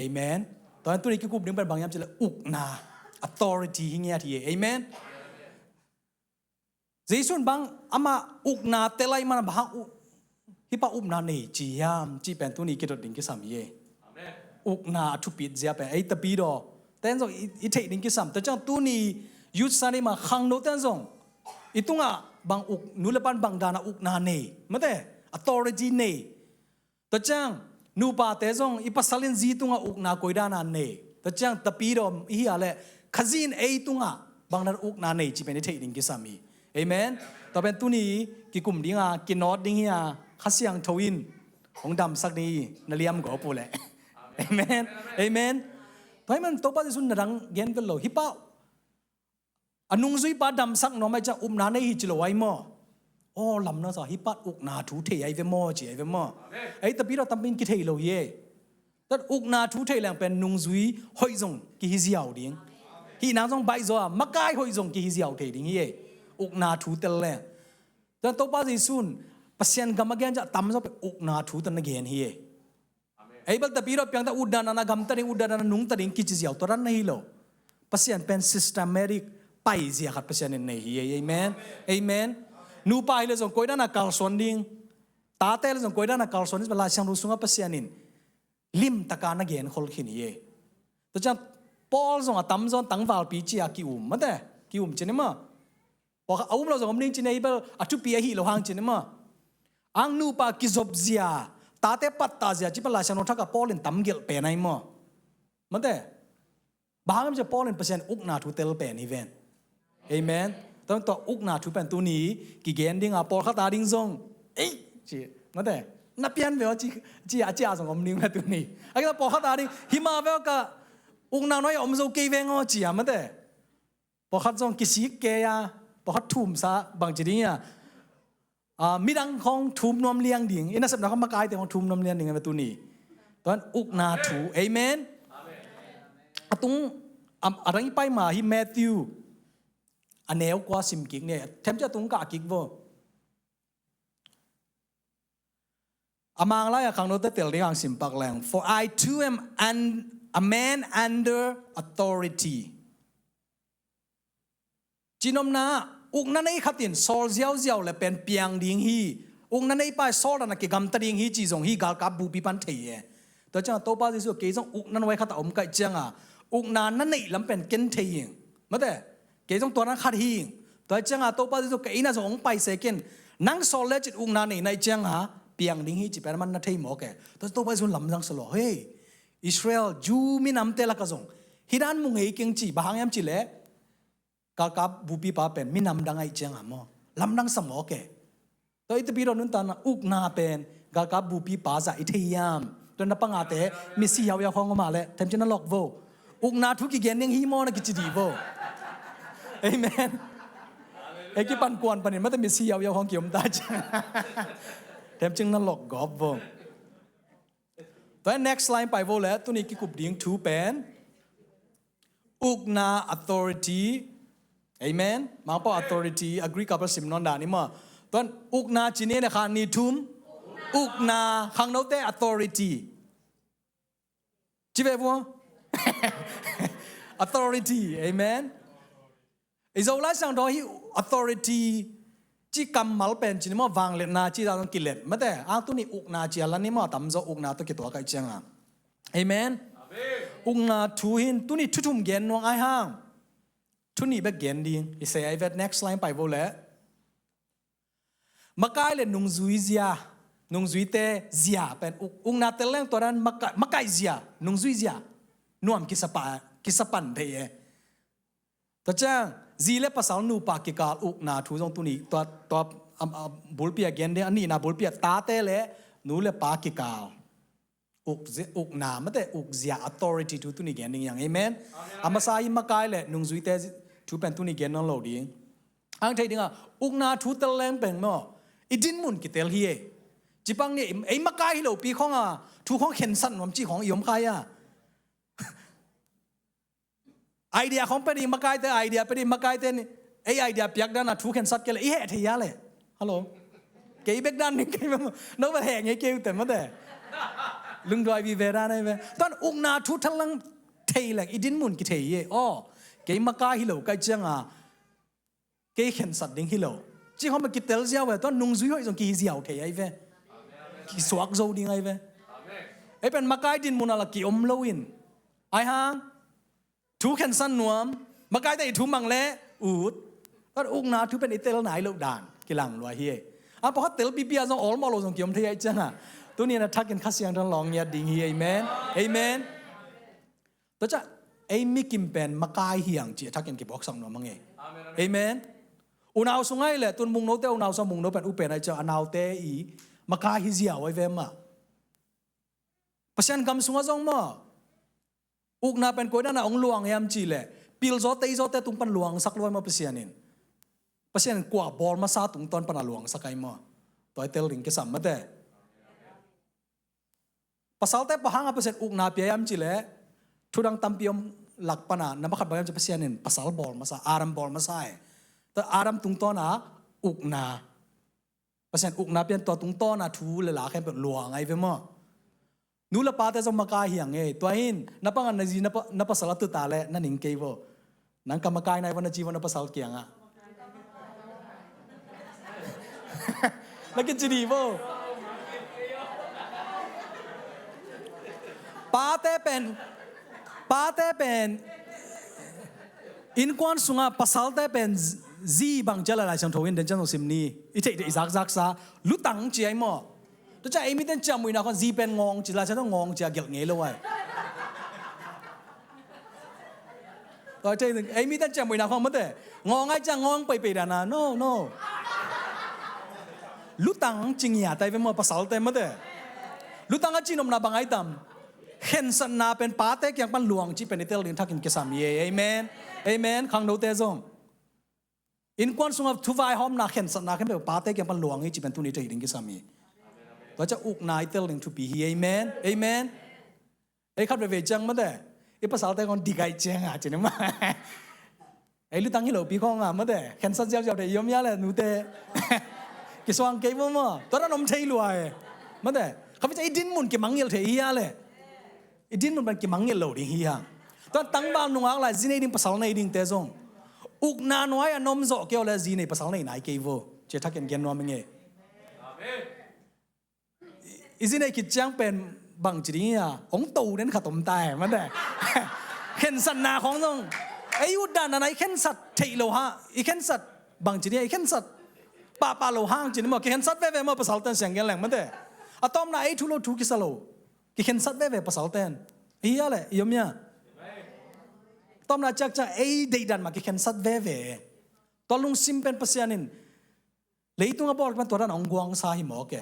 Amen ตอนนั้นตัวนี้ก็กลุ่มนึงเป็นบางอย่างจะเลยอุกนา authority ที่เงี้ยที Amen เจสุนบางอามาอุกนาเตลัยมันบางฮิปะอุกนาเนี่ยจียามจีเป็นตัวนี้กิจดิ่งกิสามีอุกนาทุปิดเจียเป็นไอ้ตะปีดอแต่ยังอีเทดิ่งกิสามแต่จังตัวนี้ยุทธศาสตร์มาขังโนแต่ยังอีตุงอ่ะบางอุกนุเลปันบางดานะอุกนาเนี่ยไม่ได้ authority เนี่ยแต่จังนูปาแต่ยังอีปัสสลินจีตุงอ่ะอุกนาโกยดานาเนี่ยแต่จังตะปีดออีอะไรขจินไอ้ตุงอ่ะบางนั้นอุกนาเนี่ยจีเป็นไอ้เทดิ่งกิสามีเอเมนต่อเป็นตัวนี้กี่กลุ่มดิ้งอ่ะกี่นอตดิ้งอ่ะข้าเสียงทวินของดำสักนี้นาเลียมก็ปูแหละเอเมนเอเมนเพราะมันตัวป้าที่สุนนรังเย็นกันเลยฮิปะอนุงซุยป้าดำสักน้องไม่จะอุ้มนาในฮิจิโลไว้มั้งโอ้ลำน่าจะฮิปะอุกนาทูเทไอเวมอจีไอเวมอไอแต่พี่เราทำเป็นกิเทโลเย่แต่อุกนาทูเทแรงเป็นนุงซุยหอยจงกิฮิซิเอาดิ้งฮินางจงใบจ้ามักไก่หอยจงกิฮิซิเอาเทดิ้งเย่อุกนาทูเตลเล่แต่ตัวป้าที่สุนปัสยันกรรมแกนจะทำจะเป็นอุกนาทูตันเกนเฮียไอ้บัลตบีเราเพียงแต่อุดานากัมตันอุดานานุ่งตันกิจเสียวตัวนั้นไม่หรอกปัสยันเป็น systematic ไปเสียขัดปัสยันในเฮียเอเมนเอเมนนูไปเลยส่งคุยด้านนักการสอนดิ้งตาเตลส่งคุยด้านนักการสอนนี่เวลาช่างรู้สึกว่าปัสยันินลิมตะการนักเกนคนขี้นี่เย่แต่จังพอลส่งตั้มส่งตั้งวาลปีจีอากิอุมมั้งแต่กิอุมเจนี่มั้งพอเอาเราส่งคำนี้จีนี่เบลอัจฉริยะฮีโลหังจีนี่มั้งอังนูปากิจบเสียตาเตปัตตาเสียจิปลาชนทักกับพอลินตั้มเกลเป็นไงมั้งมันแต่บางมันจะพอลินเปอร์เซ็นต์อุกนาทูเตลเป็นอีเวนเอเมนตอนตัวอุกนาทูเป็นตัวนี้กิเกนดิ้งอ่ะพอลข้าตาดิ้งส่งเอ้ยจีมันแต่นับเพี้ยนเวลจีอาจารย์ส่งคำนี้มาตัวนี้ไอ้ก็พอลข้าตาดิ้งหิมะเวลก็อุกนาน้อยอมโซเกเวงอ๋อจีอ่ะมันแต่พอข้าส่งกิสิกเกียพอข้าทุ่มซะบางจีนี้อ่ะมีดังของทุ่มนวมเลี้ยงดิ่งอินนัสบนักมากายแต่ของทุ่มนวมเลี้ยงดิ่งเป็นตัวนี้ตอนอุกนาทูเอเมนตุงอะไรไปมาฮิแมทธิวอันเนวกว่าสิมกิกเนี่ยเทมจะตุงกะกิกบ่อามังไล่ขังโนเตเตลเรียงสิมปักแรง for I too am a man under authority จีนอมนาอุกนั่นไอ้ขัดตินโซลเจียวเลยเป็นเปียงดิ่งฮีอุกนั่นไอ้ไปโซลนั่นกิกำตัดดิ่งฮีจีจงฮีกาลกับบูปีปันเทียแต่จังตัวป้าที่สุดเกี่ยงอุกนั่นไว้ขัดอมกัยจังอ่ะอุกนั่นไอ้ลำเป็นเกนเทียงมาแต่เกี่ยงตัวนั้นขัดฮีแต่จังอ่ะตัวป้าที่สุดเกี่ยงน่ะจงไปเสกินนั่งโซลเลจิตอุกนั่นในจังอ่ะเปียงดิ่งฮีจีเป็นมันนั่นเทียมโอเคแต่ตัวป้าที่สุดลำดังสโลเฮ้ยอิสราเอลจูมินำเตละกะจงฮิดันมุงเฮกิงจีบางยามจีเล่กากับบุปีป้าเป็นมินำดังไอเจียงอ่ะมั้งลำดังสมอแกตัวอิตบิโรนุนตานะอุกนาเป็นกากับบุปีป้าจะอิทยามตัวนับปังอาเตมิสิยาวยาวของมาเลยเต็มจนนั่นหลอกโวอุกนาทุกิเกนยังฮีโมนะกิจดีโวเอเมนเอกิปันกวนปันนี่มันแต่มิสิยาวยาวของเกี่ยมตาจังเต็มจนนั่นหลอกกอบโวตัว next line ไปโวแล้วตัวนี้กิกุบดิ้งทูเป็นอุกนา authority Amen มาพอ authority agree กับประสิมนอนด่านี่มั้งตอนอุกนาจีเน่เนี่ยค่ะนี่ทุ่มอุกนาขังโนเต้ authority จีเบบัว authority Amen อิโซลาสังดอฮี authority จีกำมัลเป็นจีนี่มั้งวางเล็ดนาจีเราต้องกินเล็ดไม่แต่อ้างตัวนี้อุกนาจีอะไรนี่มั้งตั้มจะอุกนาตัวกี่ตัวกันจังอ่ะ Amen อุกนาทูหินตัวนี้ทุ่มเย็นนวงไอห้างทุนนี้แบบเก่งดีอิสราเอล next line ไปโวเลยมักไก่เลยนุ่งซุยเสียนุ่งซุยเตะเสียเป็นอุงนาเตลเลงตัวนั้นมักไก่เสียนุ่งซุยเสียนุ่มกิสปันเทะแต่จ้างจีเล่ภาษาหนูปากิกาอุกนาทูจงตุนี้ตัวบุลเปียเก่งดีอันนี้นะบุลเปียตาเตะเลยหนูเล่ปากิกาอุกนาไม่แต่อุกเสีย authority ทุตุนี้เก่งดีอย่างเอเมนอามาสายมักไก่เลยนุ่งซุยเตะทูเป็นตุนี้เกนนั่งโหลดีอังเทดิงอ่ะอุกนาทูเตลแรงเป็นมั้งอีดินมุนกิเตลเฮียจีบังเนี่ยไอ้มักไก่โหลปีของอ่ะทูของเข็นสั้นผมจีของยมใครอ่ะไอเดียของเป็นมักไก่แต่ไอเดียเป็นมักไก่แต่ไอเดียเปียกด้านน่ะทูเข็นสัตว์กันเลยเฮ้เทียเลยฮัลโหลเกี่ยเบกด้านนี่เกี่ยมันน้องมาแหงไงเกี่ยแต่มาแต่ ลุงดอยวีเวราเนี่ยตอนอุกนาทุทังลังเทยแหลกอีดินมุนกิเทยอ๋อเกยมากาฮิโลกายจังอ่ะเกยเข็นสัตว์ดิ้งฮิโลจีเขามากิเตลเจ้าเว้ตอนนุ่งซุยห้อยส่งกีเสียวเทยไอ้เว้กีสวกโจดิ้งไอ้เว้ไอ้เป็นมากาดินมุนอะไรกีอมโลวินไอ้ฮะทุเข็นสันนวมมากาแต่ทุมังเละอูดตอนอุกนาทุเป็นไอเตลไหนโลด่านกิลังรัวเฮียอ่ะพอเขาเตลปีปีส่งออลมาโลส่งกีอมเทยจังอ่ะตัวนี้นะทักกันขัดเสียงทั้งลองเนี่ยดิ้งเฮียเอเมนเอเมนตัวจะไอ้มิกิมเป็นมากายเฮียงจีทักกันกีบอกสังนวมมั้งเอเมนอุณเอาสงไงแหละตัวมุงโนเตอุณเอาสมุงโนเป็นอุเป็นไอเจ้าอนาวเตอีมากายฮิเซียไว้เวม่ะเพราะฉะนั้นคำสงฆ์จงมั่อุกนาเป็นคนนั้นองหลวงยามจีแหละปิลโซเตอีโซเตตุงปันหลวงสักลอยมาเพราะฉะนั้นกว่าบอลมาซาตุงตอนปันหลวงสักไอ้มั่ตัวเตลลิงก็สัมมาเตภาษาเตปะหังเพราะฉะนั้นอุกนาเปียยามจีแหละทุดังตัมพิยมหลักปนานับขัดบางอย่างจะเพราะฉะนั้นภาษาบอลมาซาอารัมบอลมาซาแต่อารัมตุงต้นนะอุกนาเพราะฉะนั้นอุกนาเป็นตัวตุงต้นนะทูเลยล่ะแค่เป็นหลวงไอ้เว้ยมั่นูละปาแต่จะมากายเหียงเอตัวอินนับปังนันจีนับภาษาละตุตาเล่นั่นอิงเกย์บ่นั่งกรรมกายในวันจีวันนับภาษาเกียงอ่ะแล้วกินจีดีบ่ปาแต่เป็นอินควันสุงาภาษาแต่เป็นจีบังเจริญอะไรช่างทวินเดินจังตรงสิมนี้อีเทอีซักซาลุตังเจียมั่วตัวจะไอ้มิเตนจำไว้นะคนจีเป็นงงจีละฉันต้องงงจีเกี่ยวเงี้ยเลยว่ะตัวใจหนึ่งไอ้มิเตนจำไว้นะคนไม่ได้งงไอ้จะงงไปๆนะ no ลุตังจริงอย่าแต่เป็นมั่วภาษาแต่ไม่ได้ลุตังก็จีนมนาบางไอ้ดำเห็นสันนาเป็นป้าเต็กอย่างปันหลวงจีเป็นไอเตลลินทักกินเกษามีเอเมนขังโนเตซงอินควันสุงกับทุไฟหอมนาเห็นสันนาแค่เป็นป้าเต็กอย่างปันหลวงจีเป็นตุนิเตลินเกษามีเราจะอุกนายเตลลิงทุปีเอเมนไอ้ขัดไปเวจังมาเด้ไอ้ภาษาแต่ก่อนดีไกเจงอ่ะจีนมาไอ้ลุตังฮิโลปีข้องอ่ะมาเด้เห็นสันเจ้าเดียยมยาเลยนูเตกิสวางเกย์มั่วตอนนั้นนมเทยรวยมาเด้เขาไม่ใช่ไอ้ดินมุนเก็บมังเงลเทียเลยไอ้ดินมุนเป็นเก็บมังเงลโหลดิเฮียตอนตั้งบ้านนุ่งอะไรจีนไอ้ดินภาษาในดินเตซงอุกนาน้อยนมโซเกี่ยวเลยจีนในภาษาในไหนเกย์โวเจ้าทักกันเกนนอมเงี้ยอีสิเนี่ยคิดจังเป็นบางจีนี่อ่ะองตูนั่นขัดตมตายมันได้เห็นสันนาของน้องไอ้อุดดานอะไรเห็นสัตว์เทโลฮะอีเห็นสัตว์บางจีนี่ไอ้เห็นสัตว์ป่าโลห้างจีนี่มาเห็นสัตว์เว่มาภาษาเต้นเสียงกันแหลงมันได้อะตอมน่ะไอ้ทุโลทุกิสโลเห็นสัตว์เว่ภาษาเต้นไอ้ยาเลยยมเนี่ยตอมน่ะจักไอ้เดียนมาเห็นสัตว์เว่ตอนลุงซิมเป็นภาษาหนึ่งเลยตุ้งก็บอกมันตัวนั้นองกวางสาหิมอแก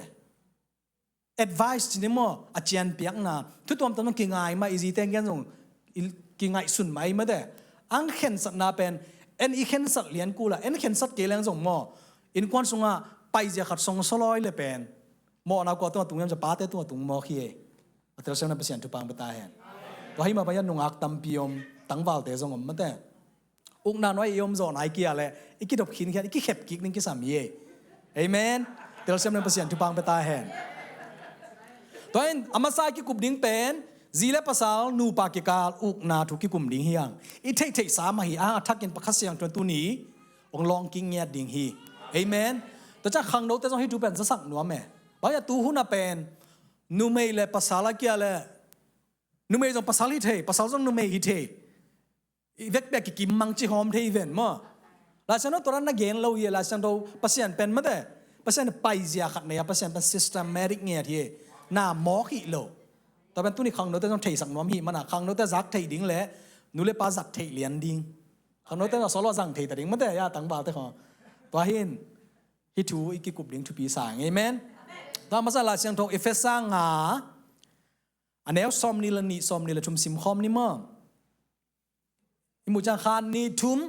advice นี่มั่วอาจารย์เปียกนะทุกตัวมันต้องกินง่ายมา easy แต่งกันส่งกินง่ายสุดไหมไม่ได้อังเข็นสัตว์นาเป็นเอ็นอีเข็นสัตว์เลี้ยงกูละเอ็นเข็นสัตว์เกลียงส่งมั่วอินควันส่งอ่ะไปจะขัดส่งสลอยเลยเป็นมั่วนักกว่าตัวตุ้งยังจะป้าเตตัวตุ้งมั่วขี้แต่เราเชื่อในเปอร์เซ็นต์ทุกปังไปตายเห็นตัวให้มาพยัญชนะอักตัมพิยมตั้งวาลเตส่งไม่ได้อุกนานไว้ยมส่งไหนเกี่ยเลยอีกดอกขินแค่อีกเข็บกิกนึงกี่สามีเอเมนแต่เราเชื่อในเปอร์เซ็นต์ทุกปังไปตายเห็นตัวเองอามาซากิกุบดิ้งเป็นจีเล่ภาษานูปากิกาอุกนาทุกิกุมดิ้งเฮียงอีเทสามาฮีทักกินปักเสียงตัวนี้องลองกิงเงียดิ้งฮีเอเมนแต่จะขังโน้ตแต่ต้องให้ดูเป็นสักหนัวแม่บางอย่างตัวหุ่นเป็นนูเมย์เลยภาษาละเกียเลยนูเมย์จงภาษาลิเทภาษาจงนูเมย์ฮิเทเวกแบบกิมมังจิหอมเทอีเวนมั้งแล้วฉันว่าตัวนั้นนักเรียนเราเยอะแล้วฉันเราภาษาเป็นไม่ได้ภาษาไปเสียขัดเนี่ยภาษาเป็น systematic เงี้ยที่น่ามอกอีโลแต่เป็นตัวนี้ขังโน้ตต้องเทสักน้อมหีมันอ่ะขังโน้ตจักเทดิ้งเลยนูเลยป้าจักเทเลียนดิ้งขังโน้ตต้องสโลจังเทแต่ดิ้งไม่ได้ยาตั้งบ่าวแต่ของตัวเห็นฮิทูอีกิกุบดิ้งทุปีสางเอเมนตามภาษาลาเซียงทงเอเฟซังอ่ะอันนี้ซอมนี่ละนี่ซอมนี่ละชุมซิมคอมนี่มั้งอิมุจังคานนี่ทุม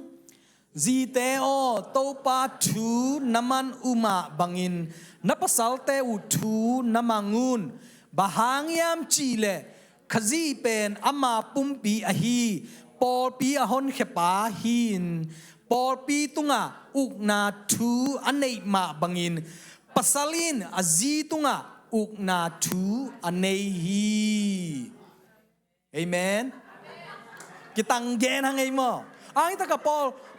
จีเตโอโตปาทูน้ำมันอุมาบังอินนับสัลเตอุทูน้ำมังุนบาฮังยามจีเลขจีเป็นอามาปุ่มปีอหีปอปีอหอนเขปาหินปอปีตุงะอุกนาทูอันเนมาบังอินปัสลินอจีตุงะ ukna tu anehi amen kitang gen hangai mo ai ta ka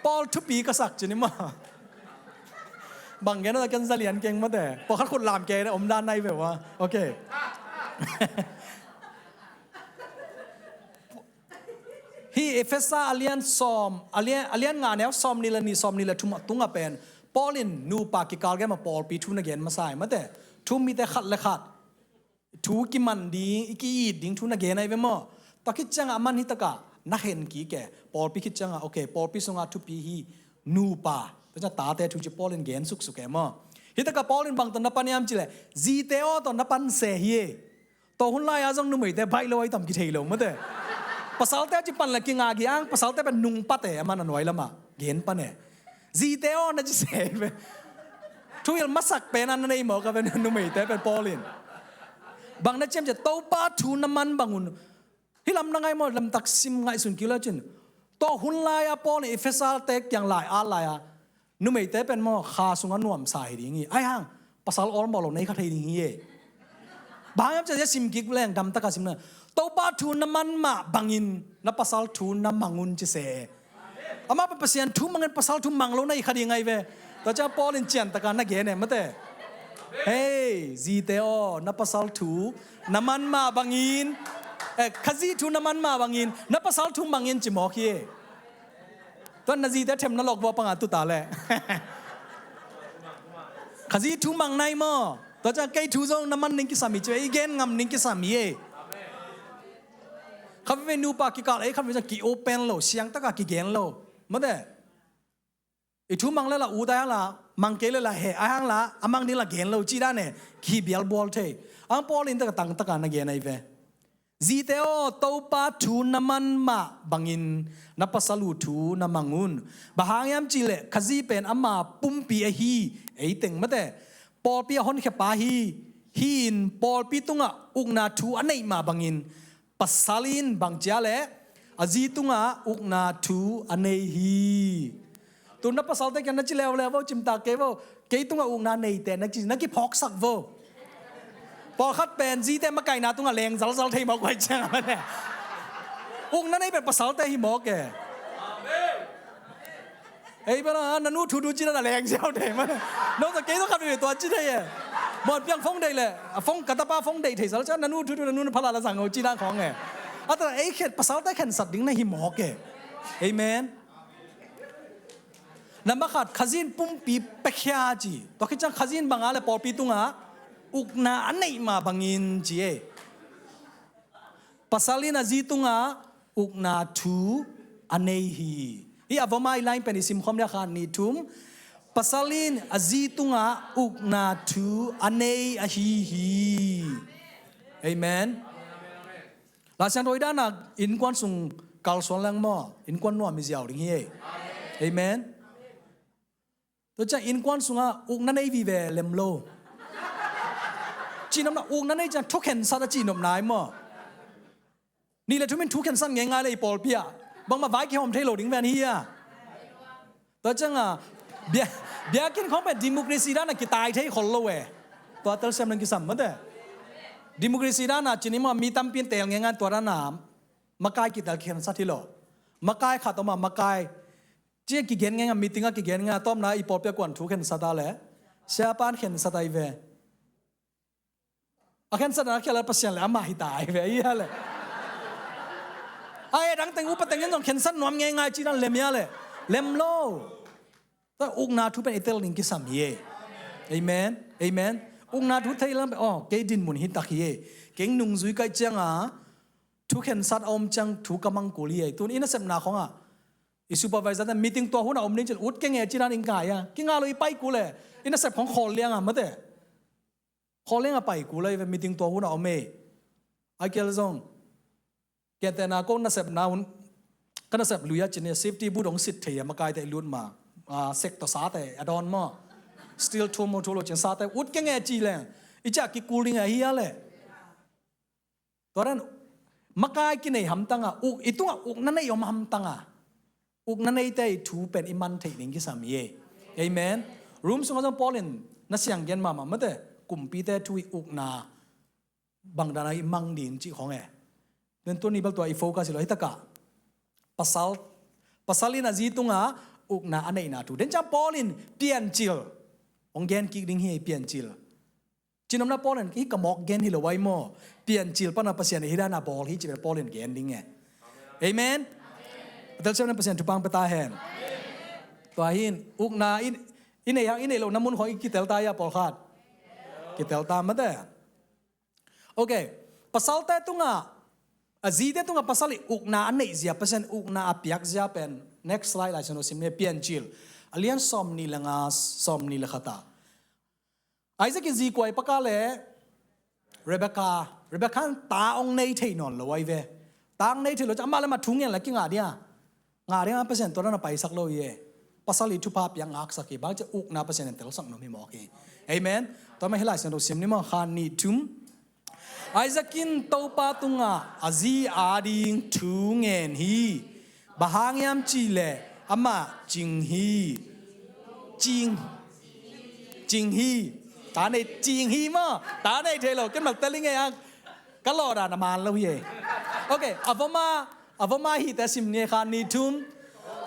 Paul thu pi ka sak chini ma bang gen na kan zalian keng ma de pok khat khut lam ke na om dan nai ve wa okay hi Ephesus alian som alian nga ne som ni la tunga pen Paulin nu pa ki kal ge ma Paul pi thu na gen ma sai ma de thu mi te khat le khat thu ki man ding ki ding thu na gen ai ve mo ta ki changa man hi ta ka na hen ki ke Paul pi ki changa okay Paul pi sunga thu pi hi nu pa ta ta te thu chi Paulin gen suk ke mo hi ta ka Paulin bang ta na paniam chi le ji te o to na pan se hi to hun lai a jong nu mai te bai lo ai tam ki thei lo ma de pasal te chi pan la ki nga gi ang pasal te ben nung pa te man anoi lama gen pa ne ji te o na chi se be thu il masak pe nan nei mo ka ben nu mai te ben Paulin bang na chem je to pa thu na man bangun hi lam na ngai mo lam tak sim ngai sun ki la chin to hun lai a Paul Ephesus te kyang lai a lai a nu mai te pen mo kha sunga nuam sai ri ngi ai hang pasal or mo lo nei kha thei ri ngi ye bang am je sim ki leng dam ta ka sim na to pa thu na man ma bangin na pasal thu na mangun chi se ama pa pasian thu mangan pasal thu manglo nei kha ri ngai ve ta cha Paul in chen ta ka na ge ne ma te hey ji te o na pasal thu na man ma bangin khazi thu na man ma bangin na pasal thu mangin chi mo khi to na ji te them na lok bo panga tu ta le khazi thu mang nai mo to cha kai thu jong na man ning ki sami che igen ngam ning ki sami e khav ve nu pa ki ka ai khav ve ki open lo siang ta ka ki gen lo ma de i thu mang la u da la mang ke la he a hang la amang ni la gen lo chi da ne ki bial bol the ang Paul in ta tang ta ka na gen ai ve Ziteo topa thu naman ma bangin napasalu thu namangun bahangyam chile khazi pen ama pumpi a hi eiteng mate Paul pi hon khe pa hi hin Paul pi tunga ukna thu anei ma bangin pasalin bangjale azi tunga ukna thu anei hi tu na pasal te kan na chile levo chimta ke vo ke tunga ukna nei te na chi na ki phok sak voพอคัดเป็นจีแต่มาไก่นาตุ้งอะแรงzalที่หมอกไว้จังมันเนี่ยอุ้งนั่นไอ้เป็นภาษาแต่ที่หมอกแกไอ้เป็นอะไรนั่นนู่นดูจีนั่นแรงเจ้าเดี๋ยวมันน้องตะเกียบต้องขับไปตัวจีได้ยังหมดเพียงฟงได้เลยฟงกัตตาป้าฟงได้ที่สัลจ้านั่นนู่นนั่นนู่นพลาละสังเอาจีนั่งของไงแต่ไอ้เขตภาษาแต่เขตสัตว์ดิ้งในหิมอกแกเอเมนนั่นมาขัดขจินปุ่มปีเปกยาจีตัวคิดจังขจินบางอะไรปอปีตุงะอุกนาอันไหนมาบังอินจีเอpasalin azitunga ukna thu anehi hi avoma line penisim khomya khan ni thum pasalin azitunga ukna thu anei ahi hi amen la san roi da na in kwan sung kal son lang mo in kwan no mi jiao ding hi amen to cha in kwan sunga ukna nei vi ve lem loจีนน้ำอุ้งนั่นไอ้จังทุกเห็นสัตว์จีนน้ำนายมั้งนี่แหละทุกมันทุกเห็นสัตว์ง่ายๆเลยปอลเปียบางมาไว้แค่ผมเทโลดิ้งแวนเฮียตัวจังอ่ะเบียกินของเป็นดิโมคราซีด้านน่ะกิตายเท่คนละเว้ตัวเตลเซมนั่นกิสัมมันเด้ดิโมคราซีด้านน่ะจีนนี่มันมีตั้มเปลี่ยนเตลง่ายๆตัวนั้นน่ะมากายกิตาเขียนสัตว์ที่โลมากายขาดตัวมากายเจี๊ยกิเกนง่ายๆมีติงกิเกนง่ายต้มนะอีปอลเปียกวนทุกเห็นสัตว์เลยเสียปานเห็นสัตว์ไอเวakan sadar kala pasyan la ma hitai ve iya le ai dang teng upa teng yong khensan nom ngai ngai chi dan lem ya le lem lo ta ukna thu pen etel ning ki sam ye amen amen ukna thu thai lam oh ke din mun hi tak ye keng nung zui kai changa thu khen sat om chang thu kamang ko li ai tun ina sem na khong a i supervisor ta meeting to hu na om ning chel ut ke nge chi dan ing kai ya ki nga lo i pai ku le ina sep khong khol liang a ma teขอเลี้ยงไปกูเลยมีติงตัวหุ่นเอาเมย์ไอเกลซงแกแต่นาก็น่าเสพนาหุ่นก็น่าเสพลุยจีเนี่ยเซฟตี้บูดของสิทธิ์เทียมากายแต่ลุ้นมาเซกต่อสาแต่อดอนมาสตีลทัวโมทัวโลจินสาแต่อุดแกงเอจีแรงอีจากกิกูลิงไอเฮียเลยตอนนั้นมากายกินไอหำตังอ่ะอุกอีตัวอุกนั่นไอยอมหำตังอ่ะอุกนั่นไอแต่ถูเป็นอิมันเทนิงกิสามีเอเมนรูมสงฆ์จงปอลินนั่นเสียงเย็นมาเมื่อแต่ กุมปีเตทุยอุกนาบังดานามังดินจีของนั่นตัวนี้เป็นตัวอีโฟกัสเลยตะกะpasal ini nazi tunga ukna anei na tu den cha polin pian chil ong gen ki ding hi pian chil chinom na polin ki kamok gen hi lo wai mo pian chil pa na pasien hi na bol hi chi polin gen ding amen betul siapa pasien tupang petahen to hin ukna ini yang ini lo namun ho kitel ta ya pol khat kitel ta ma da okay pasal ta tunga azide tunga pasal ukna anei zia pasen ukna apiak zia pen next slide la chano simne pian chil alian somni langa somni lakhata Isaac is equal pakale Rebecca ta ong nei thei non lo wai ve tang nei thei lo cha ma la ma thung yen la ki nga dia pasen to na pai sak lo ye pasal itu pa piang ak sak ki ba cha ukna pasen tel sak no mi mo ki amen to ma helai chano simni ma khan ni tum Isaakin taupa tunga azi ading tungen hi bahangyam chile ama jing hi ta nei jing hi ma ta nei thelo ken mak teling yang kalo da na man lo ye okay avama hi ta sim ne khan ni tum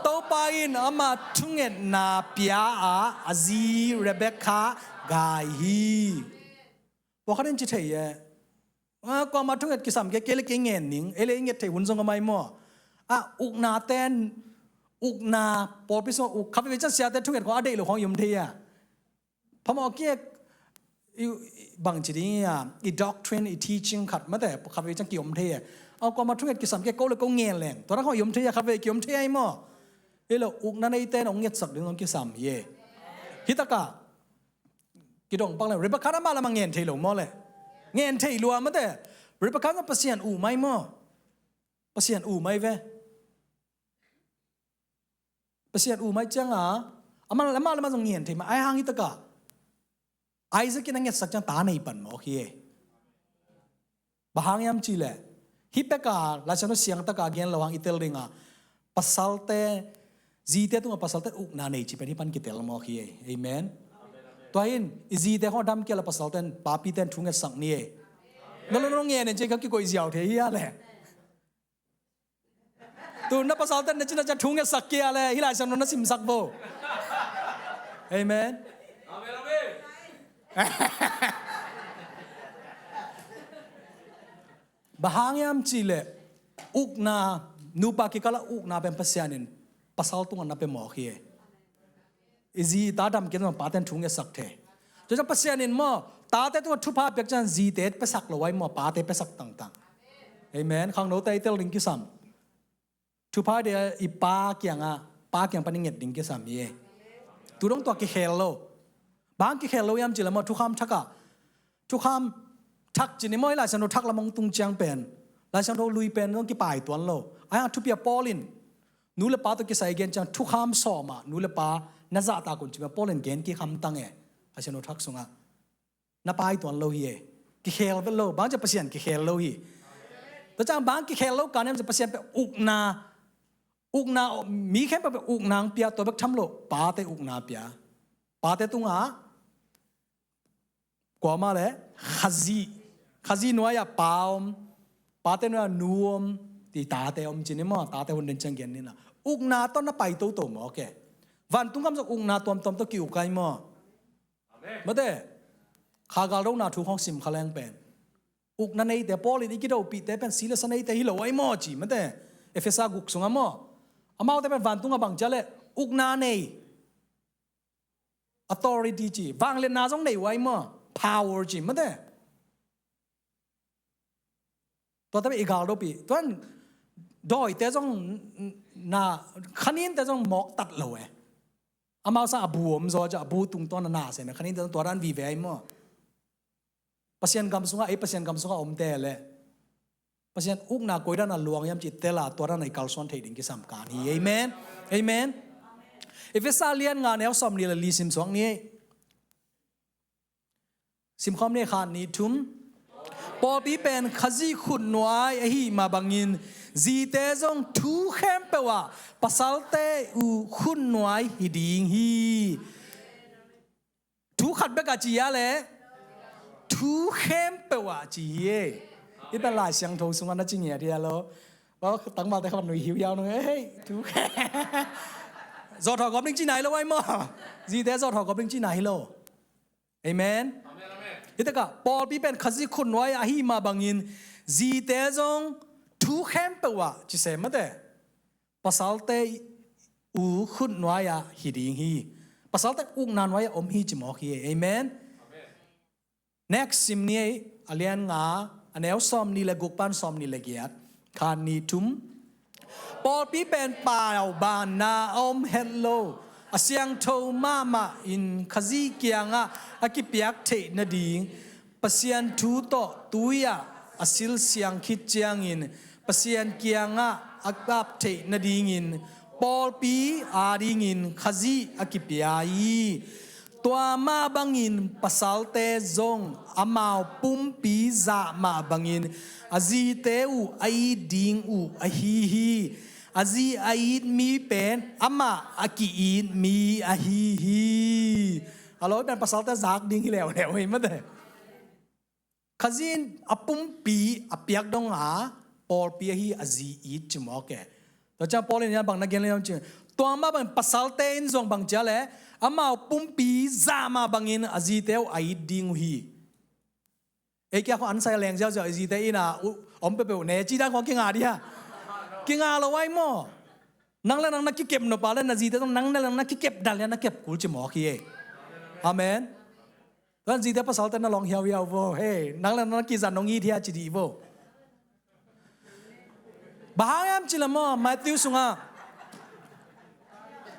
taupa in ama tungen na pia a azi Rebecca gai hi bo khaden chi thei yeก็มาทุ่งเอ็ดกิสามแกเกลิกเงี้ยนิงเงี้ยเทหุ่นทรงก็ไม่มั่วอุกนาเต้นอุกนาปอพิษอุกขับไปจัดเสียแต่ทุ่งเอ็ดของอดีตหรือของยมเทียพอมาเกี่ยบางทีนี่อี doctrine อี teaching ขัดมาแต่ขับไปจัดกี่ยมเทียเอาก็มาทุ่งเอ็ดกิสามแกก็เลยก็เงี้ยแรงตอนนั้นของยมเทียขับไปกี่ยมเทียมั่วเราอุกนาในเต้นองเงี้ยสักเรื่องของกิสามเย่ฮิตากะกิดงปังเลยเรบคานามาละมังเงี้ยเทียหลงมั่วเลยเงินเทลัวมาแต่บริบทการภาษาอู่ไม่มั่วภาษาอู่ไม่เว้ภาษาอู่ไม่จังอามันละมาส่งเงินเทมาไอ้หางฮิตกะไอ้สักกินเงินสักจังตาในปันโอเคบางยามจีเลยฮิปกะแล้วฉันก็เสียงตะกะเงินระวังอิตาลีง่ะภาษาเตจีเตตัวภาษาเตอุกนาในจีเป็นที่ปันกิเตลโอเคเอเมนตัวอินจีเตเขาดำเกี่ยวกับภาษาเต้นปาปีเต้นทุ่งเงินสักนี่นั่นเราเงี้ยเนี่ยเจ๊เขากี่คนเสียวเทียเลยตัวนับภาษาเต้นเนี่ยจีน่าจะทุ่งเงินสักเกี่ยเลยฮิลาฉันนั่นสิมสักโบเอเมนบางยามจีเลยอุกนานูปากิกาลอุกนาเป็นภาษาเนี่ยภาษาตุงอันนั้นเป็นหมอขี้อีจีตาดำกินมันปาเต้นทุ่งเงินสักเทจะจะภาษาเนี่ยมั่วตาเต้ตัวทุพาเปียกจันจีเต้ไปสักเราไว้มั่วปาเต้ไปสักต่างๆเอเมนข้างโน้ตเต้ลิงกิสัมทุพาเดียอีปาเกียงปาเกียงปนิเงดลิงกิสัมเย่ตัวต้องตัวกิเฮลโลบางกิเฮลโลยามจีละมั่วทุกคำทักทักจีนี่มั่วหลายฉันเราทักละมงตุงเจียงเป็นหลายฉันเราลุยเป็นต้องกิป่ายตัวโลไอ้ทุเปียปอลินนูเลปาตัวกิใส่เกนจังทุกคำสอมานูเลปาน่าจะตาคนจีบปอลินเกนกิคำตั้งไอ้ฉันเราทักสงะนับไปตัวเราเย่กิเฮลเป็นโลบางจะเปอร์เซ็นต์กิเฮลโลฮีแต่จังบางกิเฮลโลการเนี่ยจะเปอร์เซ็นต์เป็นอุกนามีแค่เป็นอุกนางเปียตัวแบบทำโลปาเตอุกนาเปียปาเตตุงกว่ามาเลยขจีนัวยาปามปาเตนัวนัวมตีตาเตอมจีนี่มั้งตาเตคนเดินจังเกินนี่นะอุกนาต้นนับไปตัวมั้งโอเควันตุ้งคำสักอุกนาตัวตัวกี่อุกไก่มั้งมาเด้ข้าการเราหน้าทุกห้องสิมขลังเป็นอุกนั่นเองแต่พอเลยที่เราปิดแต่เป็นศิลป์สันนิษฐานที่เราไอ้หม้อจีมันแต่เอฟเอสากุกสงฆ์มั้งอามาแต่เป็นวันตุงกับบังเจเลยอุกนั่นเอง authority จีบางเล่นน่าสงในไว้มั้ง power จีมันแต่ตัวแต่เป็นอีกการเราปีตัวนั้นดอยแต่ต้องน่าขันนี้แต่ต้องหมอกตัดเลยอามาซาบูมโซจะบูตุงตัวน่าเสียนะขันนี้แต่ตัวนั้นวีเวย์มั้งpasien gam sunga pasien gam sunga omte le pasien ukna koida na luang yam chi tela tora nai kalson thei ding ki sam kan hi amen if esalian nga ne som ni la li sim song ni sim khom ne khan ni thum po pi pen khaji khun noi a hi ma bangin ji te jong thu khem pe wa pasal te u khun noi hi ding hi thu khat be ka chi ya le thu khem pe wa chi ye ít bên lại sang thâu xung quanh nó chỉ nhẹ đi alo đó tặng vào tay không nuôi hiểu nhau nữa ấy thu giọt họ có bên chi này lâu ai mà gì thế giọt họ có bên chi này lâu amen thế tất cả Paul bị bên khasi khôn nói ahi mà bằng in gì thế giống thu khem pe wa chỉ xem mà thế pasal te u khôn nói à hi ding hi pasal te ung nan nói hi chỉ mò hi amen next sim ni alian nga anel som ni le gukpan som ni le giat khan ni tum Paul pi pen pao ban na hello asyang tho mama in khazi kianga akipiak the na ding pasian thu to tuya asil siang khit chiang in pasian kianga akap the na ding in Paul pi ading in khazi akipiai tua ma bangin pasal te zong amau pum pi za ma bangin azi te u ai ding u a hi hi azi ai mi pen ama aki in mi a hi hi alo ben pasal te zak ding hi lew hi ma de khazin apum pi apiak dong a Paul pi hi azi i chmo ke to cha Paul ne bang na gen le chi tua ma bang pasal te in zong bang cha le amau pumpi zama bangin aziteu ai ding hi e kya ko an sai leng jiao jiao azite ina om pe pe ne chi da ko kinga dia kinga lo wai mo nang la nang na ki kep no pa la na azite tong nang la na ki kep dal ya na kep kul chi mo ki e amen dan azite pa sal ta na long hiao hiao vo hey nang la na ki za nong yi thia chi di vo bahayam chi la mo Matthew sunga